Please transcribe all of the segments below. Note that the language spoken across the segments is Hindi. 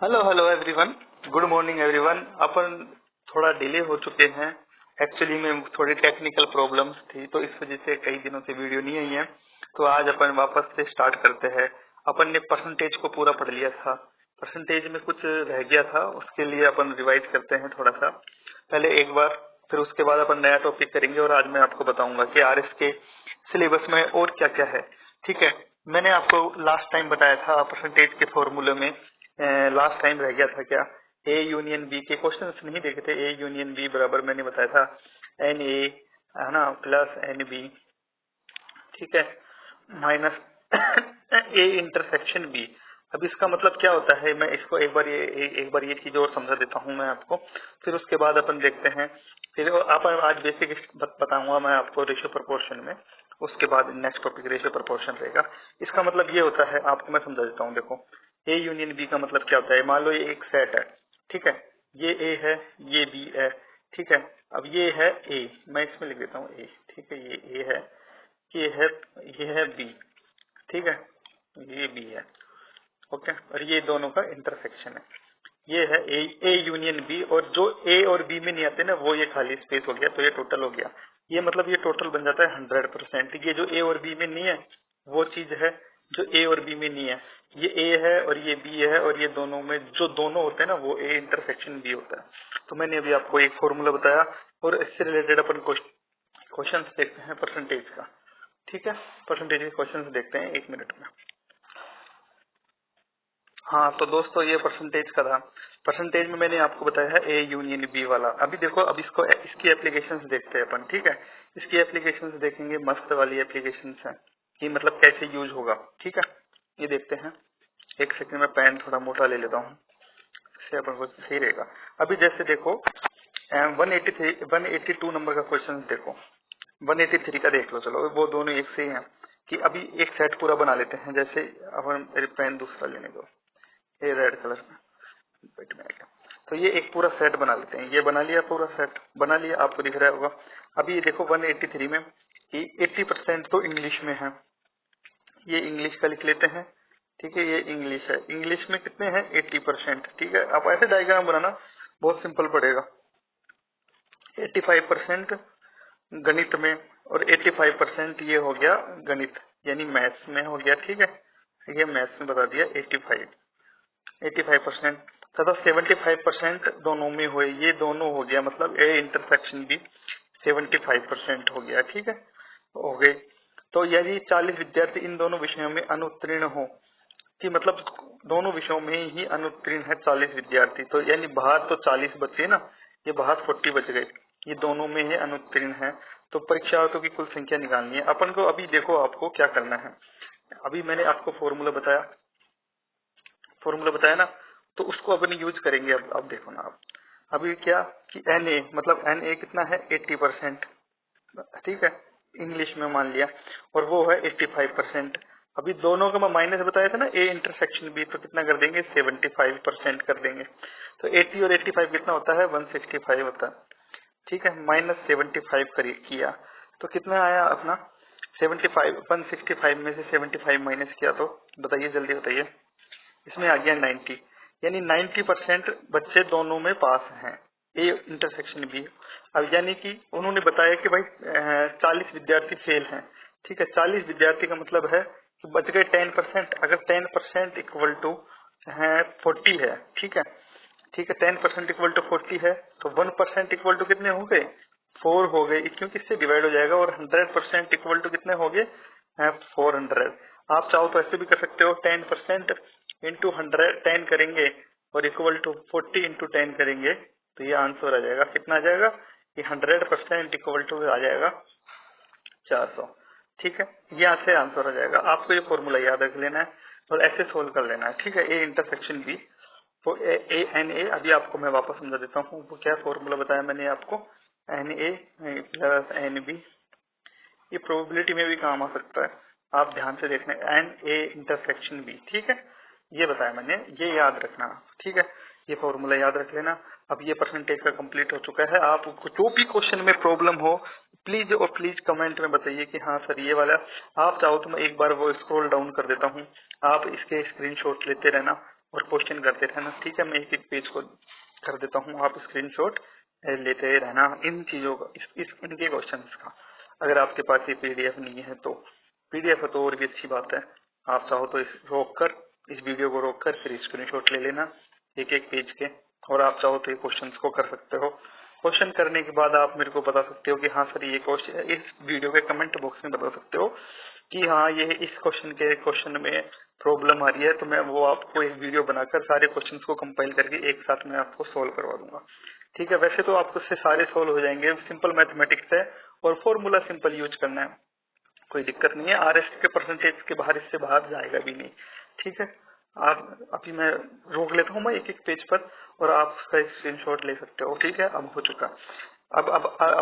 Hello hello everyone. Good morning everyone. अपन थोड़ा डिले हो चुके हैं। एक्चुअली में थोड़ी टेक्निकल प्रॉब्लम्स थी तो इस वजह से कई दिनों से वीडियो नहीं आई है। तो आज अपन वापस से स्टार्ट करते हैं। अपन ने परसेंटेज को पूरा पढ़ लिया था। परसेंटेज में कुछ रह गया था, उसके लिए अपन रिवाइज करते हैं थोड़ा सा पहले एक बार। फिर उसके बाद अपन नया टॉपिक करेंगे और आज मैं आपको बताऊंगा कि आरएस के सिलेबस में और क्या क्या है। ठीक है। मैंने आपको लास्ट टाइम बताया था परसेंटेज के फॉर्मूले में, लास्ट टाइम रह गया था क्या, ए यूनियन बी के क्वेश्चंस नहीं देखे थे। ए यूनियन बी बराबर मैंने बताया था एन ए, है ना, प्लस एन बी, ठीक है, माइनस ए इंटरसेक्शन बी। अब इसका मतलब क्या होता है, मैं इसको एक बार ये चीज और समझा देता हूँ मैं आपको। फिर उसके बाद अपन देखते हैं। फिर अपन आज बेसिक बताऊंगा मैं आपको रेशियो प्रोपोर्शन में। उसके बाद नेक्स्ट टॉपिक रेशियो प्रोपोर्शन रहेगा। इसका मतलब ये होता है, आपको मैं समझा देता हूँ। देखो, ए यूनियन बी का मतलब क्या होता है। मान लो ये एक सेट है, ठीक है, ये ए है, ये बी है, ठीक है। अब ये है ए, मैं इसमें लिख देता हूँ ए, ठीक है, ये ए है, ये है, ये है बी, ठीक है, ये बी है, ओके। और ये दोनों का इंटरसेक्शन है, ये है ए यूनियन बी। और जो ए और बी में नहीं आते ना, वो ये खाली स्पेस हो गया, तो ये टोटल हो गया। ये मतलब ये टोटल बन जाता है 100%। ये जो ए और बी में नहीं है वो चीज है जो ए और बी में नहीं है। ये ए है और ये बी है, और ये दोनों में जो दोनों होते हैं ना, वो ए इंटरसेक्शन बी होता है। तो मैंने अभी आपको एक फॉर्मूला बताया और इससे रिलेटेड अपन क्वेश्चन देखते हैं परसेंटेज का। ठीक है, परसेंटेज के क्वेश्चन देखते हैं 1 मिनट में। हाँ तो दोस्तों, ये परसेंटेज का था। परसेंटेज में मैंने आपको बताया है ए यूनियन बी वाला। अभी देखो, अब इसकी एप्लीकेशंस देखते हैं अपन। ठीक है, इसकी एप्लीकेशंस देखेंगे, मस्त वाली एप्लीकेशंस है कि मतलब कैसे यूज होगा। ठीक है, ये देखते हैं। एक सेकंड में पेन थोड़ा मोटा ले लेता हूँ, इससे अपन को सही रहेगा। अभी जैसे देखो 182 नंबर का क्वेश्चन देखो, 183 का देख लो। चलो, वो दोनों एक से ही हैं कि अभी एक सेट पूरा बना लेते हैं। जैसे अपन, मेरे पेन दूसरा लेने दो, ये रेड कलर में, वेट में आ गया। तो ये एक पूरा सेट बना लेते हैं। ये बना लिया, पूरा सेट बना लिया, आपको दिख रहा होगा। अभी ये देखो 183 में कि 80% तो इंग्लिश में है, ये इंग्लिश का लिख लेते हैं। ठीक है, ये इंग्लिश है। इंग्लिश में कितने हैं, 80%। ठीक है, आप ऐसे डायग्राम बनाना, बहुत सिंपल पड़ेगा। 85% गणित में और 85% ये हो गया गणित यानी मैथ्स में हो गया। ठीक है, ये मैथ्स में बता दिया 85% तथा 75% दोनों में हुए। ये दोनों हो गया, मतलब ए इंटरसेक्शन भी 75% हो गया। ठीक है, हो गए। तो यदि 40 विद्यार्थी इन दोनों विषयों में अनुत्तीर्ण हो, कि मतलब दोनों विषयों में ही अनुत्तीर्ण है 40 विद्यार्थी, तो यानी बाहर तो 40 बचे ना, ये बाहर 40 बच गए, ये दोनों में ही अनुत्तीर्ण है। तो परीक्षार्थियों की कुल संख्या निकालनी है अपन को। अभी देखो, आपको क्या करना है। अभी मैंने आपको फॉर्मूला बताया ना, तो उसको अपन यूज करेंगे। अब देखो ना, आप अभी क्या कि एन ए, मतलब एन ए कितना है, 80%। ठीक है, इंग्लिश में मान लिया, और वो है 85%। अभी दोनों का मैं माइनस बताया था ना, ए इंटरसेक्शन बी, तो कितना कर देंगे, 75% कर देंगे। तो 80 और 85 कितना होता है, 165 होता है। ठीक है, माइनस 75 किया तो कितना आया अपना, 75। 165 में से 75 माइनस किया तो बताइए, जल्दी बताइए। इसमें आ गया 90, यानी 90% बच्चे दोनों में पास हैं, ए इंटरसेक्शन बी। अब यानी कि उन्होंने बताया कि भाई 40 विद्यार्थी फेल हैं। ठीक है, 40 विद्यार्थी का मतलब है कि बच गए 10%। अगर 10% इक्वल टू 40 है, ठीक है, ठीक है, 10% इक्वल टू 40 है, तो 1% इक्वल टू कितने हो गए, 4 हो गए, क्योंकि इससे डिवाइड हो जाएगा। और 100% इक्वल टू कितने हो गए, 400। आप चाहो तो ऐसे भी कर सकते हो, 10% इंटू 10 करेंगे और इक्वल टू 40 इंटू 10 करेंगे, तो ये आंसर आ जाएगा। कितना आ जाएगा, ये 100% इक्वल टू आ जाएगा 400। ठीक है, ये यहाँ से आंसर आ जाएगा। आपको ये फॉर्मूला याद रख लेना है और ऐसे सोल्व कर लेना है। ठीक है, ए इंटरसेक्शन बी, तो ए एन ए। अभी आपको मैं वापस समझा देता हूँ, वो क्या फॉर्मूला बताया मैंने आपको, N A plus N B. ये प्रोबेबिलिटी में भी काम आ सकता है, आप ध्यान से देखना, एन ए इंटरसेक्शन बी। ठीक है, ये बताया मैंने, ये याद रखना। ठीक है, ये फॉर्मूला याद रख लेना। अब ये परसेंटेज का कंप्लीट हो चुका है। आपको जो भी क्वेश्चन में प्रॉब्लम हो, प्लीज और प्लीज कमेंट में बताइए कि हाँ सर ये वाला। आप चाहो तो मैं एक बार वो स्क्रॉल डाउन कर देता हूँ, आप इसके स्क्रीनशॉट लेते रहना और क्वेश्चन करते रहना, ठीक है। मैं एक एक पेज को कर देता हूँ, आप स्क्रीनशॉट लेते रहना इन चीजों का, इनके क्वेश्चंस का। अगर आपके पास ये पीडीएफ नहीं है तो पीडीएफ है तो और भी अच्छी बात है। आप चाहो तो इस वीडियो को रोक कर फिर स्क्रीनशॉट ले लेना एक एक पेज के, और आप चाहो तो ये क्वेश्चंस को कर सकते हो। क्वेश्चन करने के बाद आप मेरे को बता सकते हो कि हाँ सर ये क्वेश्चन, इस वीडियो के कमेंट बॉक्स में बता सकते हो कि हाँ ये इस क्वेश्चन में प्रॉब्लम आ रही है, तो मैं वो आपको एक वीडियो बनाकर सारे क्वेश्चंस को कंपाइल करके एक साथ में आपको सोल्व करवा दूंगा, ठीक है। वैसे तो आपको उससे सारे सोल्व हो जाएंगे, सिंपल मैथमेटिक्स है और फॉर्मूला सिंपल यूज करना है, कोई दिक्कत नहीं है। आरएस के परसेंटेज के बाहर इससे बाहर जाएगा भी नहीं, ठीक है। आप अभी मैं रोक लेता हूँ मैं एक एक पेज पर, और आप उसका स्क्रीनशॉट ले सकते हो, ठीक है। अब हो चुका। अब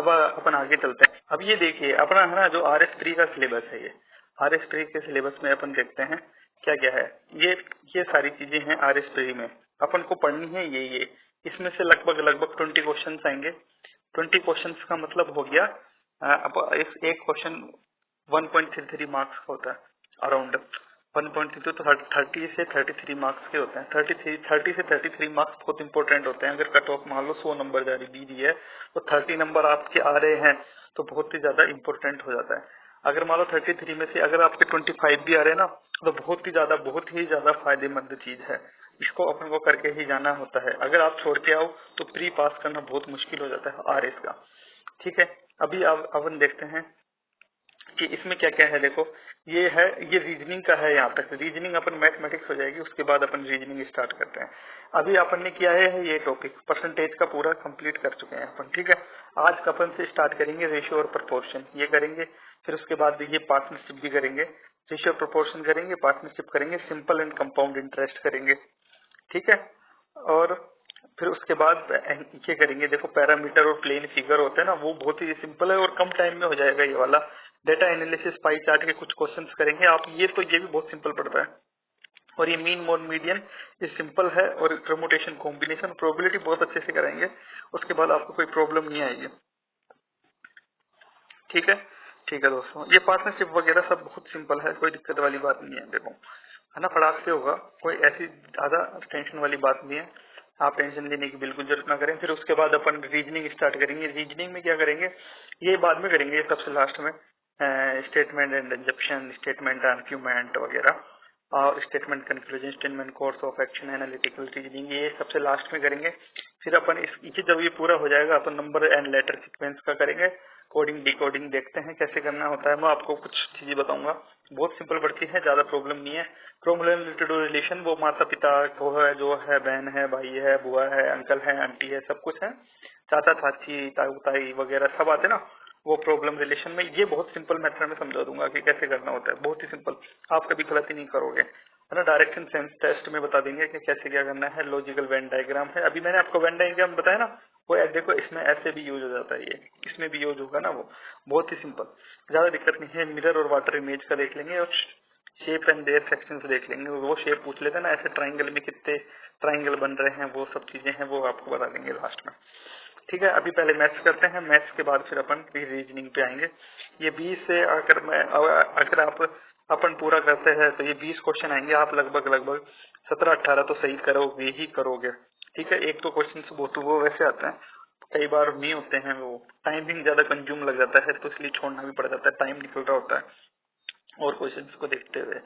अपन आगे चलते हैं। अब ये देखिए अपना है ना जो आरएस प्री का सिलेबस है, ये आरएस प्री के सिलेबस में अपन देखते हैं क्या क्या है। ये सारी चीजें हैं आरएस प्री में, अपन को पढ़नी है ये इसमें से लगभग लगभग 20 क्वेश्चन आएंगे। 20 क्वेश्चन का मतलब हो गया, अब एक क्वेश्चन 1.33 मार्क्स का होता है, अराउंड 1.32, तो 30 से 33 मार्क्स के होते हैं। 30 से 33 मार्क्स बहुत इंपॉर्टेंट होते हैं। अगर कट ऑफ मान लो 100 नंबर जा रही है तो 30 नंबर आपके आ रहे हैं तो बहुत ही ज्यादा इंपॉर्टेंट हो जाता है। अगर मान लो 33 में से अगर आपके 25 भी आ रहे हैं ना, तो बहुत ही ज्यादा फायदेमंद चीज है। इसको अपन को करके ही जाना होता है। अगर आप छोड़ के आओ तो प्री पास करना बहुत मुश्किल हो जाता है आरएस का, ठीक है। अभी अपन देखते हैं कि इसमें क्या क्या है। देखो ये रीजनिंग का है, यहाँ तक रीजनिंग अपन मैथमेटिक्स हो जाएगी, उसके बाद अपन रीजनिंग स्टार्ट करते हैं। अभी अपन ने किया है ये टॉपिक परसेंटेज का पूरा कंप्लीट कर चुके हैं अपन, ठीक है। आज का अपन से स्टार्ट करेंगे रेशियो और प्रोपोर्शन, ये करेंगे। फिर उसके बाद ये पार्टनरशिप भी करेंगे, रेशियो प्रोपोर्शन करेंगे, पार्टनरशिप करेंगे, सिंपल एंड कंपाउंड इंटरेस्ट करेंगे, ठीक है। और फिर उसके बाद ये करेंगे, देखो पैरामीटर और प्लेन फिगर होते हैं ना, वो बहुत ही सिंपल है और कम टाइम में हो जाएगा ये वाला। डेटा एनालिसिस पाई चार्ट के कुछ क्वेश्चंस करेंगे आप, ये भी बहुत सिंपल पड़ता है। और ये मीन मोड मीडियन ये सिंपल है, और परमुटेशन कॉम्बिनेशन प्रोबेबिलिटी बहुत अच्छे से कराएंगे, उसके बाद आपको कोई प्रॉब्लम नहीं आएगी, ठीक है। ठीक है दोस्तों, ये पार्टनरशिप वगैरह सब बहुत सिंपल है, कोई दिक्कत वाली बात नहीं है। देखो है ना, फटाक से होगा, कोई ऐसी ज्यादा टेंशन वाली बात नहीं है। आप टेंशन लेने की बिल्कुल जरूरत ना करें। फिर उसके बाद अपन रीजनिंग स्टार्ट करेंगे। रीजनिंग में क्या करेंगे, ये बाद में करेंगे, सबसे लास्ट में statement and exemption, statement argument वगैरह, और statement conclusion, statement course of action, analytical reasoning, ये सबसे लास्ट में करेंगे। फिर अपन जब ये पूरा हो जाएगा अपन नंबर एंड लेटर सीक्वेंस का करेंगे। कोडिंग डिकोडिंग देखते हैं कैसे करना होता है, मैं आपको कुछ चीजें बताऊंगा, बहुत सिंपल पड़ती है, ज्यादा प्रॉब्लम नहीं है। क्रोमोसोम रिलेटेड रिलेशन, वो माता पिता को है, जो है बहन है, भाई है, बुआ है, अंकल है, आंटी है, सब कुछ है, चाचा चाची, ताऊ ताई वगैरह सब आते ना, वो प्रॉब्लम रिलेशन में। ये बहुत सिंपल मेथड में समझा दूंगा कि कैसे करना होता है, बहुत ही सिंपल, आप कभी गलती नहीं करोगे, है ना। डायरेक्शन सेंस टेस्ट में बता देंगे कि कैसे क्या करना है। लॉजिकल वेन डायग्राम है, अभी मैंने आपको वेन डायग्राम बताया ना, वो देखो इसमें ऐसे भी यूज हो जाता है, ये इसमें भी यूज होगा ना, वो बहुत ही सिंपल, ज्यादा दिक्कत नहीं है। मिरर और वाटर इमेज का देख लेंगे, और शेप एंड देयर सेक्शंस देख लेंगे। वो शेप पूछ लेते हैं ना, ऐसे ट्राइंगल में कितने ट्राइंगल बन रहे हैं, वो सब चीजें हैं, वो आपको बता देंगे लास्ट में, ठीक है। अभी पहले मैथ्स करते हैं, मैथ्स के बाद फिर अपन रीजनिंग पे आएंगे। ये 20 से अगर आप अपन पूरा करते हैं तो ये 20 क्वेश्चन आएंगे, आप लगभग लगभग 17-18 तो सही करोगे ही करोगे, ठीक है। एक तो क्वेश्चन वो वैसे आते हैं, कई बार नहीं होते हैं, वो टाइमिंग ज्यादा कंज्यूम लग जाता है, तो इसलिए छोड़ना भी पड़ जाता है, टाइम निकल रहा होता है और क्वेश्चंस को देखते हुए,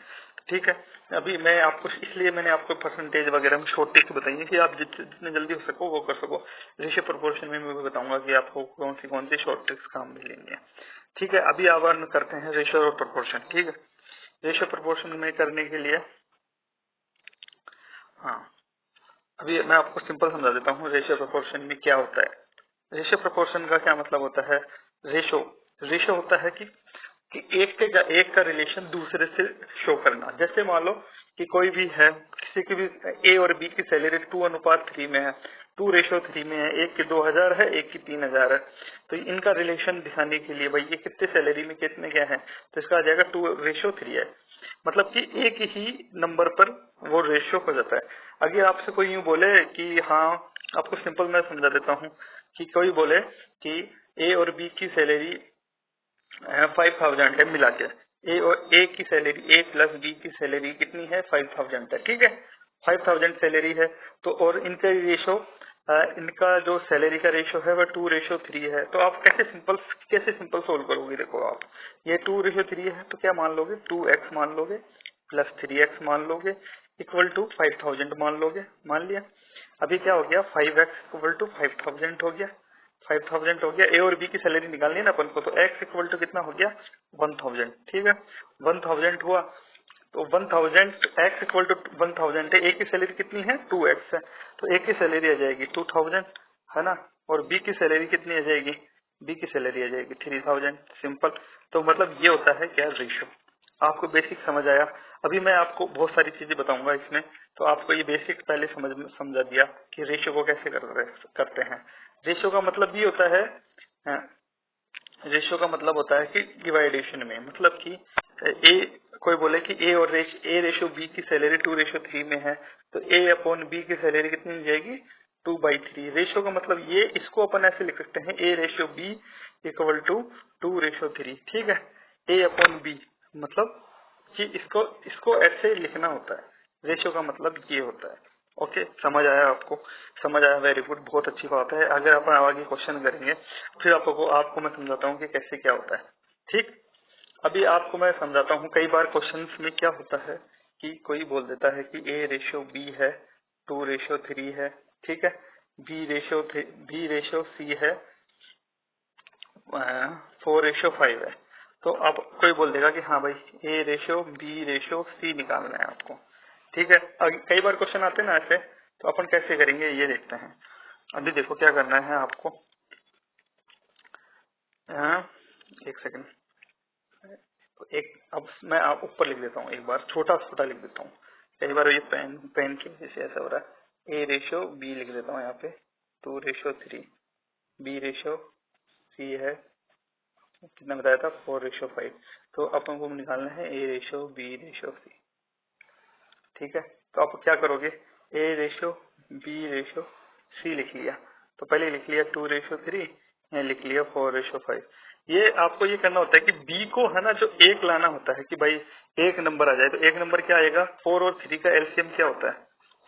ठीक है। अभी मैं आपको, इसलिए मैंने आपको परसेंटेज वगैरह में शॉर्ट टिप्स बताई कि आप जितने जल्दी हो सको वो कर सको। रेशियो प्रोपोर्शन में मैं बताऊंगा कि आपको कौन सी शॉर्ट टिप्स काम मिलेंगे, ठीक है। अभी आवर करते हैं रेशियो और प्रोपोर्शन, ठीक है। रेशियो प्रोपोर्शन में करने के लिए, हाँ अभी मैं आपको सिंपल समझा देता हूँ रेशियो प्रोपोर्शन में क्या होता है। रेशियो प्रोपोर्शन का क्या मतलब होता है। रेशो रेशो होता है कि एक का रिलेशन दूसरे से शो करना। जैसे मान लो कि कोई भी है, किसी की भी ए और बी की सैलरी 2:3 में है, 2:3 में है, एक की 2000 है, एक की 3000 है, तो इनका रिलेशन दिखाने के लिए भाई ये कितने सैलरी में कितने क्या है, तो इसका आ जाएगा 2:3 है। मतलब कि एक ही नंबर पर वो रेशियो हो जाता है। अगर आपसे कोई यूं बोले कि हाँ, आपको सिंपल मैं समझा देता हूँ कि कोई बोले कि ए और बी की सैलरी 5000 है मिला के, ए और ए की सैलरी, ए प्लस बी की सैलरी कितनी है 5000 है, ठीक है। 5000 सैलरी है, तो और इनका रेशो, इनका जो सैलरी का रेशो है वह 2:3 है। तो आप कैसे सिंपल सोल्व करोगे? देखो आप, ये 2:3 है तो क्या मान लोगे, 2x मान लोगे प्लस 3x मान लोगे इक्वल टू 5000 मान लोगे। मान लिया। अभी क्या हो गया, 5x इक्वल टू 5000 हो गया। 5000 हो गया। ए और बी की सैलरी निकालनी है ना अपन को, तो x इक्वल टू कितना हो गया, 1000। ठीक है, 1000 हुआ। तो 1000 x इक्वल टू 1000 है। ए की सैलरी कितनी है, 2x है, तो ए की सैलरी आ जाएगी 2000, है ना। और बी की सैलरी कितनी आ जाएगी, बी की सैलरी आ जाएगी 3000। सिंपल। तो मतलब ये होता है क्या, रेशो। आपको बेसिक समझ आया। अभी मैं आपको बहुत सारी चीजें बताऊंगा इसमें, तो आपको ये बेसिक पहले समझा दिया कि रेशो को कैसे करते हैं। रेशो का मतलब ये होता है, रेशियो का मतलब होता है कि डिवाइडेशन में, मतलब कि ए, कोई बोले कि ए रेशो बी की सैलरी 2:3 में है, तो ए अपॉन बी की सैलरी कितनी हो जाएगी, 2/3। रेशियो का मतलब ये, इसको अपन ऐसे लिख सकते हैं, ए रेशो बी इक्वल टू 2:3। ठीक है, ए अपॉन बी, मतलब कि इसको इसको ऐसे लिखना होता है। रेशियो का मतलब ये होता है। ओके, समझ आया आपको? समझ आया, वेरी गुड, बहुत अच्छी बात है। अगर अपन आगे क्वेश्चन करेंगे फिर आपको आपको मैं समझाता हूँ कि कैसे क्या होता है। ठीक, अभी आपको मैं समझाता हूँ। कई बार क्वेश्चन में क्या होता है कि कोई बोल देता है कि ए रेशो बी है 2:3 है, ठीक है, बी रेशो सी है 4:5 है। तो अब कोई बोल देगा कि हाँ भाई, ए रेशो बी रेशो सी निकालना है आपको। ठीक है, कई बार क्वेश्चन आते हैं ना ऐसे, तो अपन कैसे करेंगे ये देखते हैं। अभी देखो क्या करना है आपको, एक सेकंड। तो एक, अब मैं आप ऊपर लिख देता हूँ, एक बार छोटा छोटा लिख देता हूँ। कई बार ये पेन पेन की वजह से ऐसा हो रहा है। ए रेशो बी लिख देता हूँ यहाँ पे 2:3, बी रेशो सी है कितना बताया था, 4:5। तो अपन को निकालना है ए रेशो बी रेशो सी। ठीक है, तो आप क्या करोगे, ए रेशो बी रेशो सी लिख लिया, तो पहले लिख लिया 2:3, यहाँ लिख लिया 4:5। ये आपको ये करना होता है कि बी को, है ना, जो एक लाना होता है कि भाई एक नंबर आ जाए। तो एक नंबर क्या आएगा, 4 और 3 का एलसीएम क्या होता है,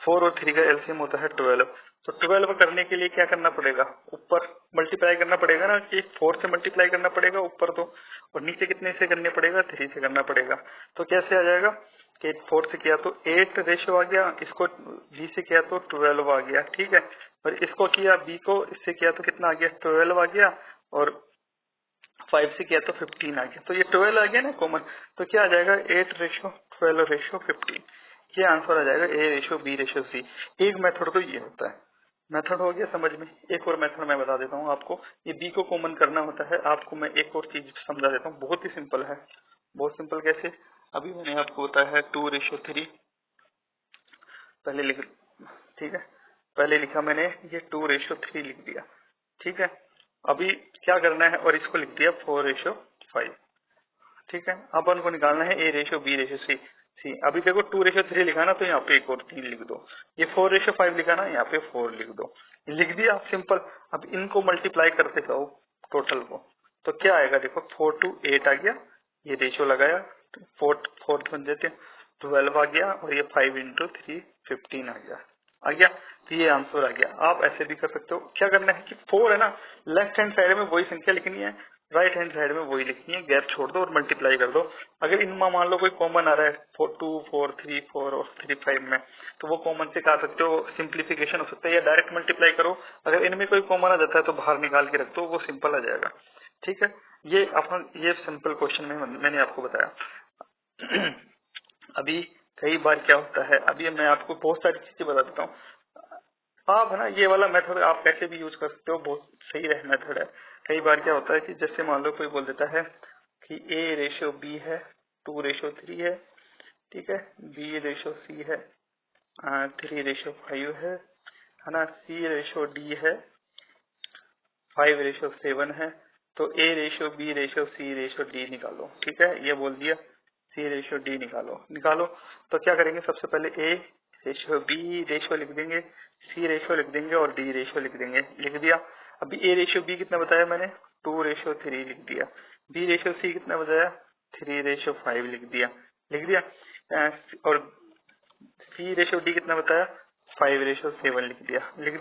4 और 3 का एलसीएम होता है 12। तो 12 करने के लिए क्या करना पड़ेगा, ऊपर मल्टीप्लाई करना पड़ेगा ना, कि 4 से मल्टीप्लाई करना पड़ेगा ऊपर तो, और नीचे कितने से करने पड़ेगा, 3 से करना पड़ेगा। तो कैसे आ जाएगा कि 4 से किया तो 8 रेशो आ गया, इसको बी से किया तो 12 आ गया। ठीक है, और इसको किया बी को, इससे किया तो कितना आ गया, 12 आ गया, और 5 से किया तो 15 आ गया। तो ये 12 आ गया ना कॉमन, तो क्या आ जाएगा, 8:12:15। ये आंसर आ जाएगा ए रेशो बी रेशो सी। एक मेथड तो ये होता है। मेथड हो गया समझ में। एक और मेथड मैं बता देता हूँ आपको। ये बी को कॉमन करना होता है। आपको मैं एक और चीज समझा देता हूँ, बहुत ही सिंपल है। बहुत सिंपल कैसे, अभी मैंने आपको बताया है 2:3 पहले लिख, ठीक है, पहले लिखा मैंने ये 2:3 लिख दिया। ठीक है, अभी क्या करना है, और इसको लिख दिया 4:5। ठीक है, अब उनको निकालना है ए रेशो बी रेशो सी। अभी देखो 2:3 लिखा ना, तो यहाँ पे एक और 3 लिख दो। ये 4:5 लिखा ना, यहाँ पे 4 लिख दो। लिख दिया, सिंपल। अब इनको मल्टीप्लाई करते जाओ टोटल को, तो क्या आएगा, देखो 4 to 8 आ गया, ये रेशो लगाया, 4 बन जाते 12 आ गया, और ये 5 × 3 15 आ गया। तो ये आंसर आ गया। आप ऐसे भी कर सकते हो। क्या करना है कि 4 है ना, लेफ्ट हैंड साइड में वही संख्या लिखनी है, राइट हैंड साइड में वही लिखनी है, गैप छोड़ दो और मल्टीप्लाई कर दो। अगर इनमें मान लो कोई कॉमन आ रहा है 2 4 3 4 और 3 5 में, तो वो कॉमन से कहा सकते हो, सिंप्लीफिकेशन हो सकता है, या डायरेक्ट मल्टीप्लाई करो। अगर इनमें कोई कॉमन आ जाता है तो बाहर निकाल के रख दो, वो सिंपल आ जाएगा। ठीक है, ये सिंपल क्वेश्चन में मैंने आपको बताया। अभी कई बार क्या होता है, अभी मैं आपको बहुत सारी चीजें बता देता हूँ। आप, है ना, ये वाला मेथड आप कैसे भी यूज कर सकते हो, बहुत सही रह मेथड है। कई बार क्या होता है कि जैसे मान लो कोई बोल देता है कि ए रेशो बी है 2:3 है, ठीक है, बी रेशो सी है 3:5 है ना, सी रेशो डी है 5:7 है। तो ए रेशो बी रेशो सी रेशो डी निकालो। ठीक है, ये बोल दिया, सी रेशो डी निकालो। तो क्या करेंगे, सबसे पहले ए रेशो बी रेशो लिख देंगे, सी रेशो लिख देंगे, और डी रेशो लिख देंगे। लिख दिया। अभी ए रेशो बी कितना बताया मैंने, 2:3 लिख दिया। बी रेशो सी कितना बताया, 3:5 लिख दिया। लिख दिया। और सी रेशियो डी कितना बताया, 5:7 लिख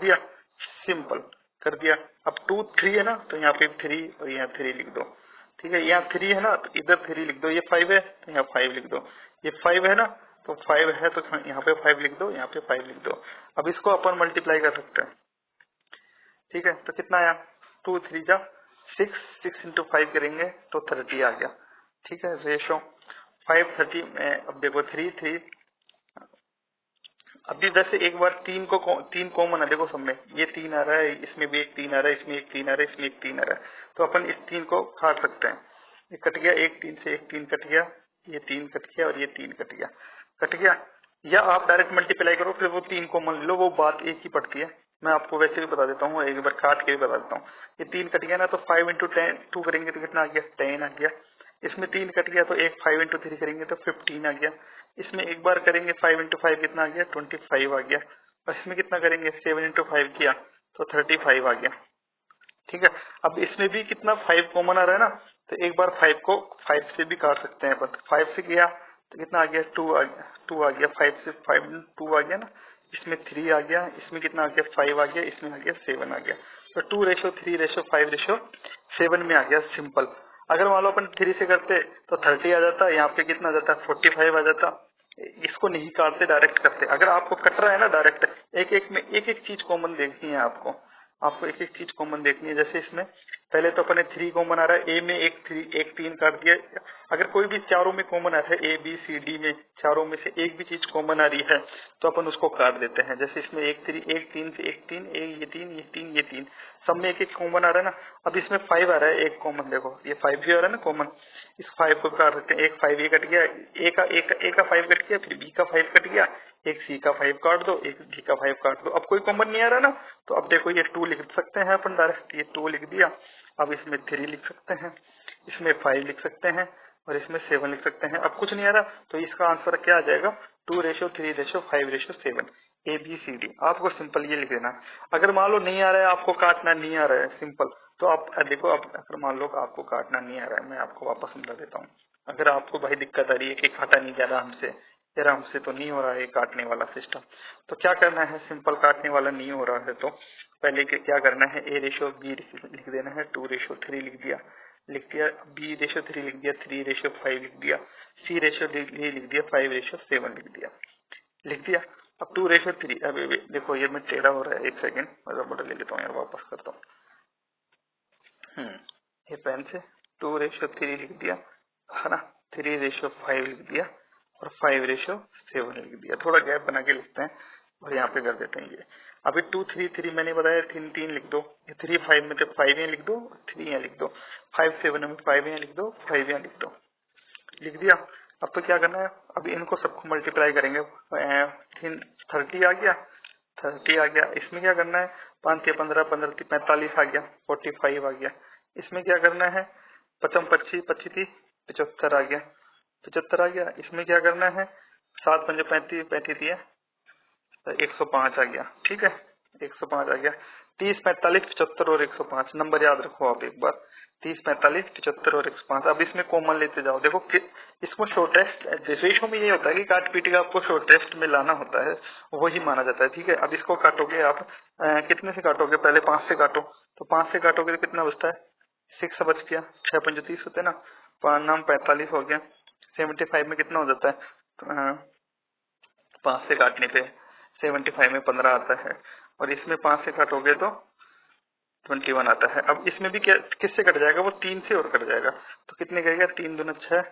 दिया, सिंपल कर दिया। अब 2 3 है ना, तो यहाँ पे 3 और यहाँ 3 लिख दो। ठीक है, यहाँ 3 है ना, तो इधर 3 लिख दो। ये 5 है तो यहाँ 5 लिख दो। ये 5 है ना, तो 5 है तो यहाँ पे 5 लिख दो, यहाँ पे 5 लिख दो। अब इसको अपन मल्टीप्लाई कर सकते हैं। ठीक है, तो कितना आया, 2 3 जा 6, 6 × 5 करेंगे तो 30 आ गया। ठीक है, रेशो 5:30 में। अब देखो 3 3, अभी वैसे एक बार 3 कॉमन है, देखो सब में ये 3 आ रहा है, इसमें भी एक 3 आ रहा है, इसमें एक 3 आ रहा है, इसमें एक 3 आ रहा है, तो अपन इस 3 को काट सकते हैं। ये कट गया, एक 3 से एक 3 कट गया, ये 3 कट गया और ये 3 कट गया। या आप डायरेक्ट मल्टीप्लाई करो, फिर वो 3 कॉमन लो, वो बात एक ही पड़ती है। मैं आपको वैसे भी बता देता हूँ, एक बार काट के भी बता देता हूँ। ये 3 कट गया ना, तो 5 × 2 करेंगे तो कितना आ गया, 10 आ गया। इसमें 3 कट गया, तो एक 5 × 3 करेंगे तो 15 आ गया। इसमें एक बार करेंगे 5 × 5 कितना आ गया, 25 आ गया। और इसमें कितना करेंगे, 7 × 5 किया तो 35 आ गया। ठीक है, अब इसमें भी कितना 5 कॉमन आ रहा है ना, तो एक बार 5 को 5 से भी काट सकते हैं अपन। 5 से किया तो कितना आ गया, 2 आ गया, 2 आ गया। 5 से 5 2 आ गया ना, इसमें 3 आ गया, इसमें कितना आ गया, 5 आ गया, इसमें आ गया 7 आ गया। तो 2:3:5:7 में आ गया, सिंपल। अगर मान लो अपन 3 से करते तो 30 आ जाता, यहाँ पे कितना आ जाता, 45 आ जाता। इसको नहीं काटते, डायरेक्ट करते। अगर आपको कट रहा है ना डायरेक्ट, एक एक में एक एक चीज कॉमन देखनी है आपको, एक एक चीज कॉमन देखनी है। जैसे इसमें पहले तो अपने 3 कॉमन आ रहा है, ए में एक 3 काट दिया। अगर कोई भी चारों में कॉमन आ रहा है, ए बी सी डी में चारों में से एक भी चीज कॉमन आ रही है, तो अपन उसको काट देते हैं। जैसे इसमें एक 3 से एक 3, ये 3 सब में एक एक कॉमन आ रहा है ना। अब इसमें 5 आ रहा है एक कॉमन, देखो ये 5 भी आ रहा है ना कॉमन, इस 5 को काट सकते हैं। एक 5 ये कट गया, ए का 5 कट गया, फिर बी का 5 कट गया, एक सी का 5 काट दो, एक डी का 5 काट दो। अब कोई कॉमन नहीं आ रहा ना, तो अब देखो ये 2 लिख सकते हैं अपन डायरेक्ट, ये 2 लिख दिया। अब इसमें 3 लिख सकते हैं, इसमें 5 लिख सकते हैं और इसमें 7 लिख सकते हैं। अब कुछ नहीं आ रहा, तो इसका आंसर क्या आ जाएगा, 2:3:5:7, ABCD। आपको सिंपल ये लिख देना है। अगर मान लो नहीं आ रहा है, आपको काटना नहीं आ रहा है, सिंपल, तो आप देखो, अब अगर मान लो आपको काटना नहीं आ रहा है, मैं आपको वापस समझा देता हूँ। अगर आपको भाई दिक्कत आ रही है कि काटा नहीं जा रहा हमसे, यार हमसे तो नहीं हो रहा है काटने वाला सिस्टम, तो क्या करना है, सिंपल, काटने वाला नहीं हो रहा है तो पहले क्या करना है, A:B लिख देना है, 2:3 लिख दिया, B:3 लिख दिया, 3:5 लिख दिया, C:3 लिख दिया, 5:7 लिख दिया। अब 2:3, अभी देखो ये मैं टेढ़ा हो रहा है, एक सेकंड मैं रबड़ ले लेता हूँ यार, वापस करता हूँ। ये पेन से 2:3 लिख दिया है ना, 3:5 लिख दिया और 5:7 लिख दिया। थोड़ा गैप बना के लिखते हैं और यहाँ पे कर देते हैं ये। अभी 2 3 3 मैंने बताया, 3 लिख दो, ये 3 5 में तो 5 यहाँ लिख दो, 3 यहाँ लिख दो, 5 7 में 5 यहाँ लिख दो, 5 यहाँ लिख दो, लिख दिया। अब तो क्या करना है, अभी इनको सबको मल्टीप्लाई करेंगे। 30 आ गया, 30 आ गया। इसमें क्या करना है, 5 या 15, 15 45 आ गया, 45 आ गया। इसमें क्या करना है, 55 25 25 75 आ गया, 75 आ गया। इसमें क्या करना है, 7 5 35 35 दिया, 105 आ गया। ठीक है, 105 आ गया। 30 45 75 और 105 नंबर याद रखो आप एक बार, 30 45 75 और 105। अब इसमें कॉमन लेते जाओ, देखो इसको शॉर्टेस्ट रेशियो में ये होता है कि काट पीट का आपको शॉर्टेस्ट में लाना होता है, वही माना जाता है। ठीक है, अब इसको काटोगे आप, कितने से काटोगे, पहले 5 से काटो, तो 5 से काटोगे तो कितना बचता है, 6 बच गया, 6 5 30 होते हैं ना, 5 नाम 45 हो गया। 75 में कितना हो जाता है, 5 से काटने पे 75 में 15 आता है, और इसमें 5 से काटोगे तो 21 आता है। अब इसमें भी क्या किससे कट जाएगा, वो 3 से और कट जाएगा, तो कितने कहेगा, 3 दूना 6,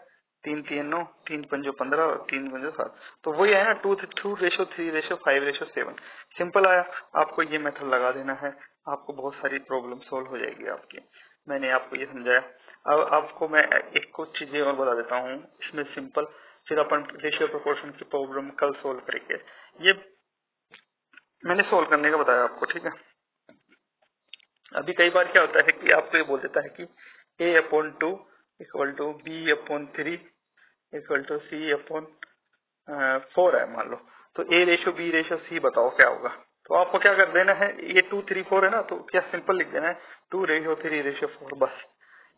3 3 9, 3 5 15 और 3 5 7। तो वही है ना, 2:3:5:7। सिंपल आया। आपको ये मेथड लगा देना है, आपको बहुत सारी प्रॉब्लम सोल्व हो जाएगी आपकी। मैंने आपको ये समझाया। अब आपको मैं एक कुछ चीजें और बता देता हूँ इसमें सिंपल, फिर अपन रेशियो प्रोपोर्शन की प्रॉब्लम कल सोल्व करेंगे। ये मैंने सोल्व करने का बताया आपको, ठीक है। अभी कई बार क्या होता है कि आपको ये बोल देता है कि A/2 = B/3 = C/4 है मान लो, तो A:B:C बताओ क्या होगा। तो आपको क्या कर देना है, ये 2 3 4 है ना, तो क्या सिंपल लिख देना है 2:3:4, बस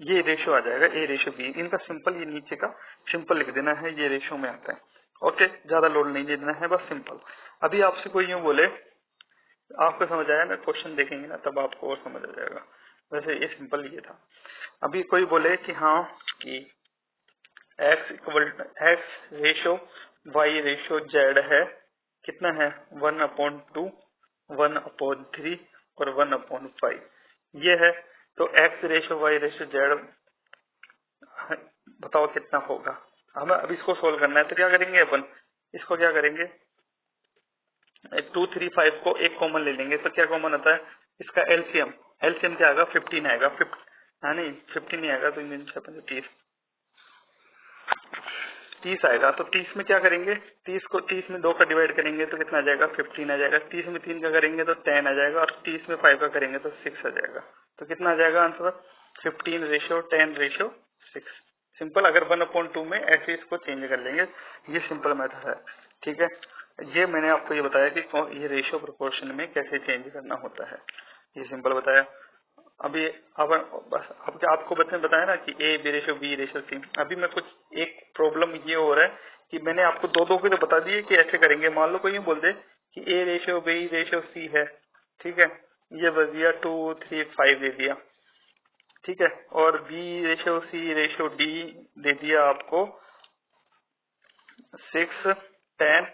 ये रेशियो आ जाएगा A:B। इनका सिंपल, ये नीचे का सिंपल लिख देना है, ये रेशियो में आता है। ओके, ज्यादा लोड नहीं देना है, बस सिंपल। अभी आपसे कोई यूं बोले, आपको समझ आया ना, क्वेश्चन देखेंगे ना तब आपको और समझ आ जाएगा। वैसे ये सिंपल ये था। अभी कोई बोले कि हाँ कि X equal X ratio Y ratio Z है, कितना है 1/2, 1/3 और 1/5 ये है। तो X ratio Y ratio Z बताओ कितना होगा। हमें अब इसको सोल्व करना है, तो क्या करेंगे अपन, इसको क्या करेंगे, 2, 3, 5 को एक कॉमन ले लेंगे, तो क्या कॉमन होता है इसका एलसीएम। एलसीएम क्या आएगा 15 आएगा, हाँ नहीं 15 नहीं आएगा, तो 30 आएगा। तो 30 में क्या करेंगे, 30 को 30 में 2 का डिवाइड करेंगे तो कितना आ जाएगा 15 आ जाएगा। 30 में 3 का करेंगे तो 10 आ जाएगा, और 30 में 5 का करेंगे तो 6 आ जाएगा। तो कितना आ जाएगा आंसर 15:10:6। सिंपल। अगर 1/2 में ऐसे इसको चेंज कर लेंगे, ये सिंपल मेथड है। ठीक है, ये मैंने आपको ये बताया कि ये रेशियो प्रोपोर्शन में कैसे चेंज करना होता है, ये सिंपल बताया। अभी अब बस अब आपको बताया ना कि A B ratio B ratio C. अभी मैं कुछ एक प्रॉब्लम ये हो रहा है कि मैंने आपको दो दो के तो बता दिए कि ऐसे करेंगे। मान लो कोई ये बोल दे कि ए रेशो बी रेशो सी है, ठीक है, ये बस दिया 2, 3, 5 दे दिया, ठीक है, और बी रेशो सी रेशो डी दे दिया आपको 6, 10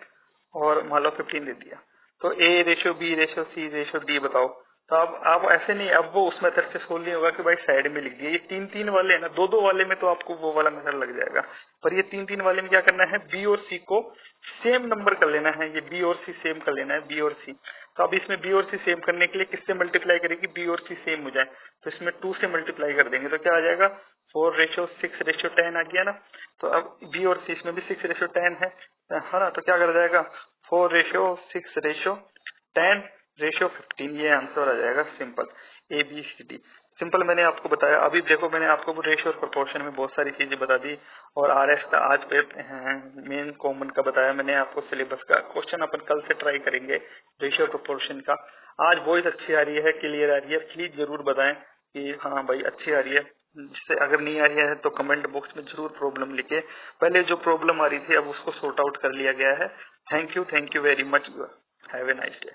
और मान लो 15 दे दिया। तो ए रेशो बी रेशो सी रेशो डी बताओ। तो अब आप ऐसे नहीं, अब वो उस मेथड से सोल्व नहीं होगा कि भाई साइड में लिख दिया। ये 3-3 वाले है ना, 2-2 वाले में तो आपको वो वाला मेथड लग जाएगा, पर ये 3-3 वाले में क्या करना है, बी और सी को सेम नंबर कर लेना है। ये बी और सी सेम कर लेना है, बी और सी। तो अब इसमें बी और सी सेम करने के लिए किससे मल्टीप्लाई करेगी, बी और सी सेम हो जाए, तो इसमें 2 से मल्टीप्लाई कर देंगे तो क्या आ जाएगा 4:6:10 आ गया ना। तो अब बी और सी इसमें भी 6:10 है ना, तो क्या कर जाएगा 4:6:10:15, ये आंसर आ जाएगा सिंपल ABCD। सिंपल मैंने आपको बताया। अभी देखो मैंने आपको रेशियो और प्रोपोर्शन में बहुत सारी चीजें बता दी, और RS का आज पे मेन कॉमन का बताया मैंने आपको। सिलेबस का क्वेश्चन अपन कल से ट्राई करेंगे रेशियो प्रोपोर्शन का। आज वॉइस अच्छी आ रही है, क्लियर आ रही है, प्लीज जरूर बताएं कि हाँ भाई अच्छी आ रही है। जिससे अगर नहीं आ रही है तो कमेंट बॉक्स में जरूर प्रॉब्लम लिखे। पहले जो प्रॉब्लम आ रही थी अब उसको सॉर्ट आउट कर लिया गया है। Thank you very much. Have a nice day.